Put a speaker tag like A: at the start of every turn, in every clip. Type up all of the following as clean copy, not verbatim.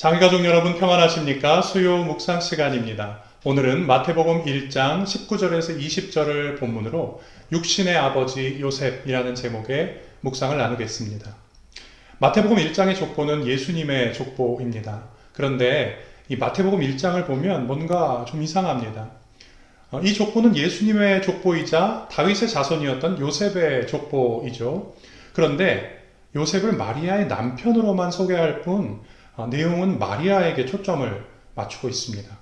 A: 장가족 여러분 평안하십니까? 수요 묵상 시간입니다. 오늘은 마태복음 1장 19절에서 20절을 본문으로 육신의 아버지 요셉이라는 제목의 묵상을 나누겠습니다. 마태복음 1장의 족보는 예수님의 족보입니다. 그런데 이 마태복음 1장을 보면 뭔가 좀 이상합니다. 이 족보는 예수님의 족보이자 다윗의 자손이었던 요셉의 족보이죠. 그런데 요셉을 마리아의 남편으로만 소개할 뿐 내용은 마리아에게 초점을 맞추고 있습니다.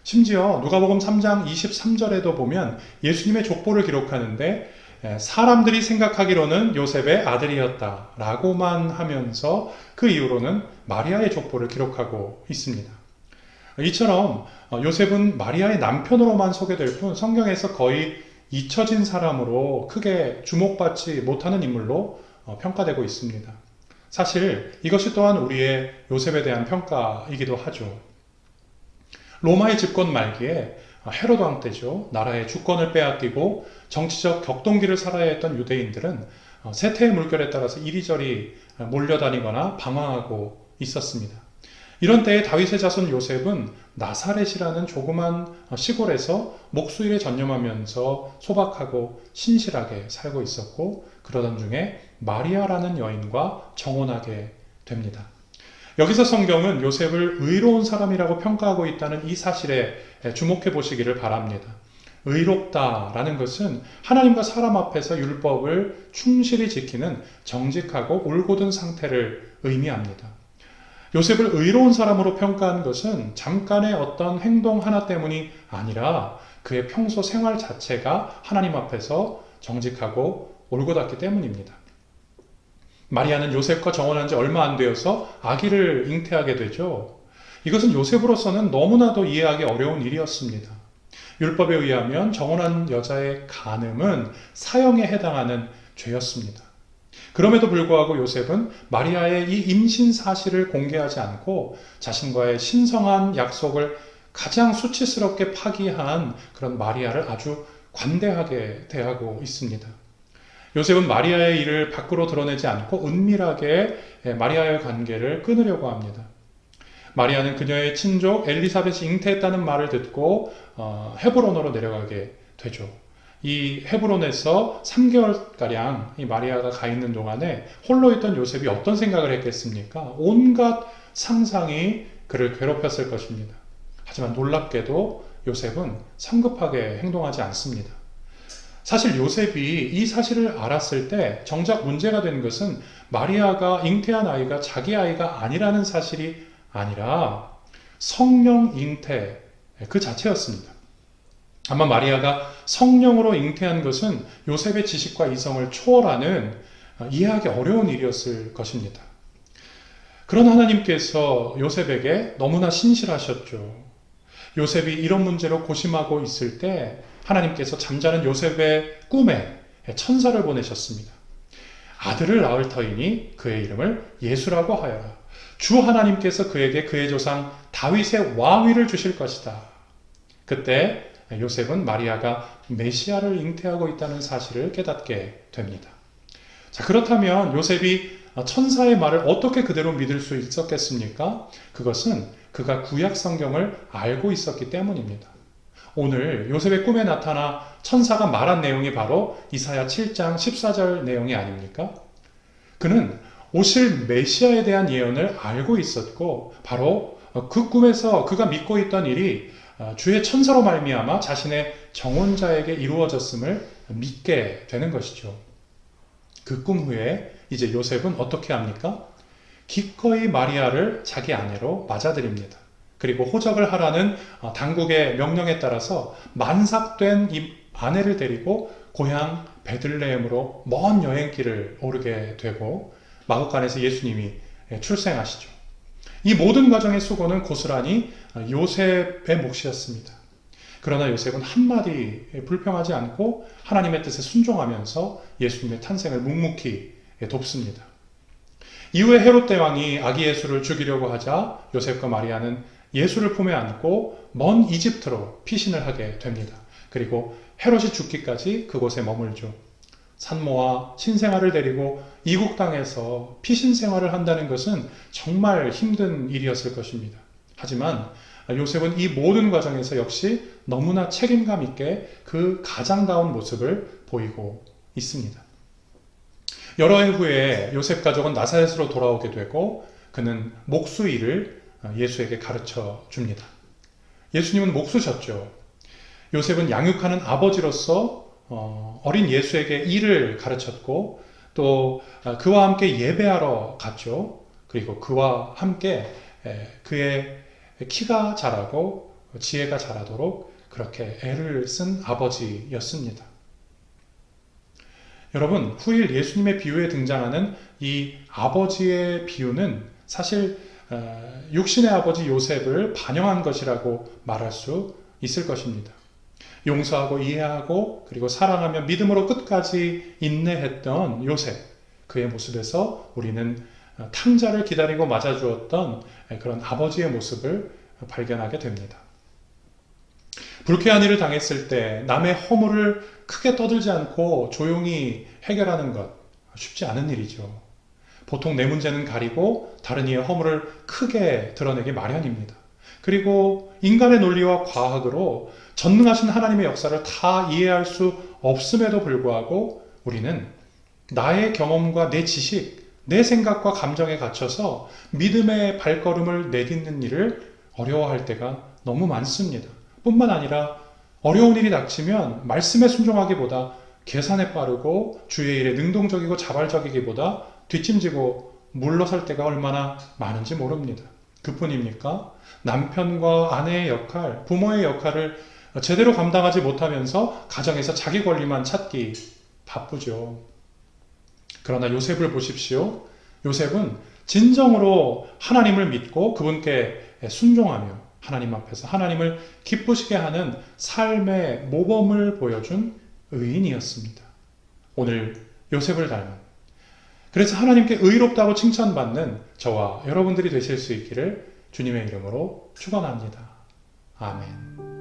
A: 심지어 누가복음 3장 23절에도 보면 예수님의 족보를 기록하는데 사람들이 생각하기로는 요셉의 아들이었다 라고만 하면서 그 이후로는 마리아의 족보를 기록하고 있습니다. 이처럼 요셉은 마리아의 남편으로만 소개될 뿐 성경에서 거의 잊혀진 사람으로 크게 주목받지 못하는 인물로 평가되고 있습니다. 사실 이것이 또한 우리의 요셉에 대한 평가이기도 하죠. 로마의 집권 말기에 헤로드 왕 때죠. 나라의 주권을 빼앗기고 정치적 격동기를 살아야 했던 유대인들은 세태의 물결에 따라서 이리저리 몰려다니거나 방황하고 있었습니다. 이런 때에 다윗의 자손 요셉은 나사렛이라는 조그만 시골에서 목수일에 전념하면서 소박하고 신실하게 살고 있었고 그러던 중에 마리아라는 여인과 정혼하게 됩니다. 여기서 성경은 요셉을 의로운 사람이라고 평가하고 있다는 이 사실에 주목해 보시기를 바랍니다. 의롭다라는 것은 하나님과 사람 앞에서 율법을 충실히 지키는 정직하고 올곧은 상태를 의미합니다. 요셉을 의로운 사람으로 평가한 것은 잠깐의 어떤 행동 하나 때문이 아니라 그의 평소 생활 자체가 하나님 앞에서 정직하고 올곧았기 때문입니다. 마리아는 요셉과 정혼한 지 얼마 안 되어서 아기를 잉태하게 되죠. 이것은 요셉으로서는 너무나도 이해하기 어려운 일이었습니다. 율법에 의하면 정혼한 여자의 간음은 사형에 해당하는 죄였습니다. 그럼에도 불구하고 요셉은 마리아의 이 임신 사실을 공개하지 않고 자신과의 신성한 약속을 가장 수치스럽게 파기한 그런 마리아를 아주 관대하게 대하고 있습니다. 요셉은 마리아의 일을 밖으로 드러내지 않고 은밀하게 마리아의 관계를 끊으려고 합니다. 마리아는 그녀의 친족 엘리사벳이 잉태했다는 말을 듣고 헤브론으로 내려가게 되죠. 이 헤브론에서 3개월가량 이 마리아가 가 있는 동안에 홀로 있던 요셉이 어떤 생각을 했겠습니까? 온갖 상상이 그를 괴롭혔을 것입니다. 하지만 놀랍게도 요셉은 성급하게 행동하지 않습니다. 사실 요셉이 이 사실을 알았을 때 정작 문제가 된 것은 마리아가 잉태한 아이가 자기 아이가 아니라는 사실이 아니라 성령 잉태 그 자체였습니다. 아마 마리아가 성령으로 잉태한 것은 요셉의 지식과 이성을 초월하는 이해하기 어려운 일이었을 것입니다. 그런 하나님께서 요셉에게 너무나 신실하셨죠. 요셉이 이런 문제로 고심하고 있을 때 하나님께서 잠자는 요셉의 꿈에 천사를 보내셨습니다. 아들을 낳을 터이니 그의 이름을 예수라고 하여라. 주 하나님께서 그에게 그의 조상 다윗의 왕위를 주실 것이다. 그때 요셉은 마리아가 메시아를 잉태하고 있다는 사실을 깨닫게 됩니다. 자, 그렇다면 요셉이 천사의 말을 어떻게 그대로 믿을 수 있었겠습니까? 그것은 그가 구약 성경을 알고 있었기 때문입니다. 오늘 요셉의 꿈에 나타나 천사가 말한 내용이 바로 이사야 7장 14절 내용이 아닙니까? 그는 오실 메시아에 대한 예언을 알고 있었고 바로 그 꿈에서 그가 믿고 있던 일이 주의 천사로 말미암아 자신의 정혼자에게 이루어졌음을 믿게 되는 것이죠. 그 꿈 후에 이제 요셉은 어떻게 합니까? 기꺼이 마리아를 자기 아내로 맞아들입니다. 그리고 호적을 하라는 당국의 명령에 따라서 만삭된 이 아내를 데리고 고향 베들레헴으로 먼 여행길을 오르게 되고 마구간에서 예수님이 출생하시죠. 이 모든 과정의 수고는 고스란히 요셉의 몫이었습니다. 그러나 요셉은 한마디 불평하지 않고 하나님의 뜻에 순종하면서 예수님의 탄생을 묵묵히 돕습니다. 이후에 헤롯 대왕이 아기 예수를 죽이려고 하자 요셉과 마리아는 예수를 품에 안고 먼 이집트로 피신을 하게 됩니다. 그리고 헤롯이 죽기까지 그곳에 머물죠. 산모와 신생아를 데리고 이국 땅에서 피신 생활을 한다는 것은 정말 힘든 일이었을 것입니다. 하지만 요셉은 이 모든 과정에서 역시 너무나 책임감 있게 그 가장다운 모습을 보이고 있습니다. 여러 해 후에 요셉 가족은 나사렛으로 돌아오게 되고 그는 목수 일을 예수에게 가르쳐 줍니다. 예수님은 목수셨죠. 요셉은 양육하는 아버지로서 어린 예수에게 일을 가르쳤고 또 그와 함께 예배하러 갔죠. 그리고 그와 함께 그의 키가 자라고 지혜가 자라도록 그렇게 애를 쓴 아버지였습니다. 여러분, 후일 예수님의 비유에 등장하는 이 아버지의 비유는 사실 육신의 아버지 요셉을 반영한 것이라고 말할 수 있을 것입니다. 용서하고 이해하고 그리고 사랑하며 믿음으로 끝까지 인내했던 요셉, 그의 모습에서 우리는 탕자를 기다리고 맞아주었던 그런 아버지의 모습을 발견하게 됩니다. 불쾌한 일을 당했을 때 남의 허물을 크게 떠들지 않고 조용히 해결하는 것 쉽지 않은 일이죠. 보통 내 문제는 가리고 다른 이의 허물을 크게 드러내기 마련입니다. 그리고 인간의 논리와 과학으로 전능하신 하나님의 역사를 다 이해할 수 없음에도 불구하고 우리는 나의 경험과 내 지식, 내 생각과 감정에 갇혀서 믿음의 발걸음을 내딛는 일을 어려워할 때가 너무 많습니다. 뿐만 아니라 어려운 일이 닥치면 말씀에 순종하기보다 계산에 빠르고 주의 일에 능동적이고 자발적이기보다 뒷짐지고 물러설 때가 얼마나 많은지 모릅니다. 그뿐입니까? 남편과 아내의 역할, 부모의 역할을 제대로 감당하지 못하면서 가정에서 자기 권리만 찾기 바쁘죠. 그러나 요셉을 보십시오. 요셉은 진정으로 하나님을 믿고 그분께 순종하며 하나님 앞에서 하나님을 기쁘시게 하는 삶의 모범을 보여준 의인이었습니다. 오늘 요셉을 닮은, 그래서 하나님께 의롭다고 칭찬받는 저와 여러분들이 되실 수 있기를 주님의 이름으로 축원합니다. 아멘.